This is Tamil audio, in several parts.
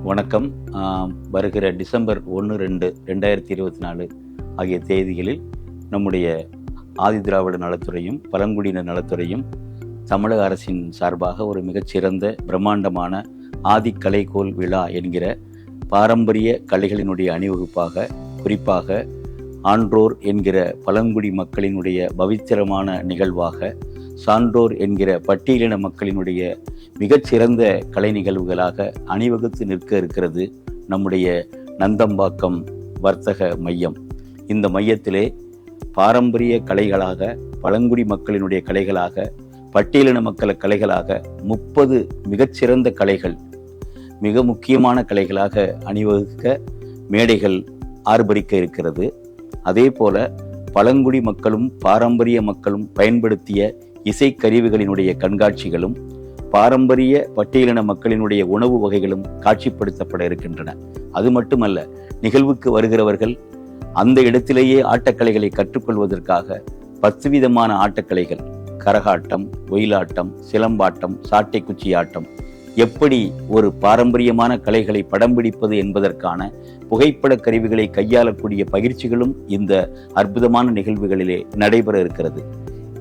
வணக்கம். வருகிற டிசம்பர் 1-2-2024 ஆகிய தேதிகளில் நம்முடைய ஆதிதிராவிட நலத்துறையும் பழங்குடியினர் நலத்துறையும் தமிழக அரசின் சார்பாக ஒரு மிகச்சிறந்த பிரம்மாண்டமான ஆதிக்கலைக்கோள் விழா என்கிற பாரம்பரிய கலைகளினுடைய அணிவகுப்பாக, குறிப்பாக ஆன்றோர் என்கிற பழங்குடி மக்களினுடைய பவித்திரமான நிகழ்வாக, சான்றோர் என்கிற பட்டியலின மக்களினுடைய மிகச்சிறந்த கலை நிகழ்வுகளாக அணிவகுத்து நிற்க இருக்கிறது நம்முடைய நந்தம்பாக்கம் வர்த்தக மையம். இந்த மையத்திலே பாரம்பரிய கலைகளாக, பழங்குடி மக்களினுடைய கலைகளாக, பட்டியலின மக்கள் கலைகளாக 30 மிகச்சிறந்த கலைகள், மிக முக்கியமான கலைகளாக அணிவகுக்க மேடைகள் ஆர்ப்பரிக்க இருக்கிறது. அதே போல பழங்குடி மக்களும் பாரம்பரிய மக்களும் பயன்படுத்திய இசைக்கருவிகளினுடைய கண்காட்சிகளும், பாரம்பரிய பட்டியலின மக்களினுடைய உணவு வகைகளும் காட்சிப்படுத்தப்பட இருக்கின்றன. அது மட்டுமல்ல, நிகழ்வுக்கு வருகிறவர்கள் அந்த இடத்திலேயே ஆட்டக்கலைகளை கற்றுக்கொள்வதற்காக 10 விதமான ஆட்டக்கலைகள், கரகாட்டம், ஒயிலாட்டம், சிலம்பாட்டம், சாட்டை குச்சி ஆட்டம், எப்படி ஒரு பாரம்பரியமான கலைகளை படம் பிடிப்பது என்பதற்கான புகைப்பட கருவிகளை கையாளக்கூடிய பயிற்சிகளும் இந்த அற்புதமான நிகழ்வுகளிலே நடைபெற இருக்கிறது.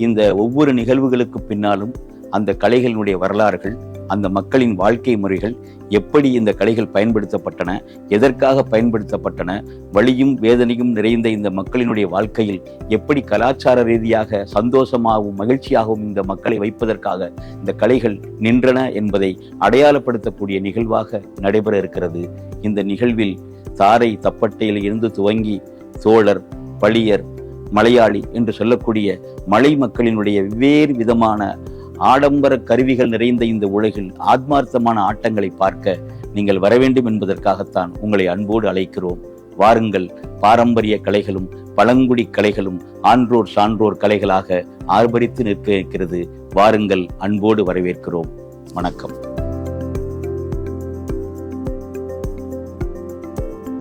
இந்த ஒவ்வொரு நிகழ்வுகளுக்கு பின்னாலும் அந்த கலைகளினுடைய வரலாறுகள், அந்த மக்களின் வாழ்க்கை முறைகள், எப்படி இந்த கலைகள் பயன்படுத்தப்பட்டன, எதற்காக பயன்படுத்தப்பட்டன, வலியும் வேதனையும் நிறைந்த இந்த மக்களினுடைய வாழ்க்கையில் எப்படி கலாச்சார ரீதியாக சந்தோஷமாகவும் மகிழ்ச்சியாகவும் இந்த மக்களை வைப்பதற்காக இந்த கலைகள் நின்றன என்பதை அடையாளப்படுத்தக்கூடிய நிகழ்வாக நடைபெற இருக்கிறது. இந்த நிகழ்வில் தாரை தப்பட்டையில் இருந்து துவங்கி சோழர், பளியர், மலையாளி என்று சொல்லக்கூடிய மலை மக்களினுடைய வெவ்வேறு விதமான ஆடம்பர கருவிகள் நிறைந்த இந்த உலகில் ஆத்மார்த்தமான ஆட்டங்களை பார்க்க நீங்கள் வர வேண்டும் என்பதற்காகத்தான் உங்களை அன்போடு அழைக்கிறோம். வாருங்கள். பாரம்பரிய கலைகளும் பழங்குடி கலைகளும் ஆன்றோர் சான்றோர் கலைகளாக ஆர்ப்பரித்து நிற்க இருக்கிறது. வாருங்கள், அன்போடு வரவேற்கிறோம். வணக்கம்.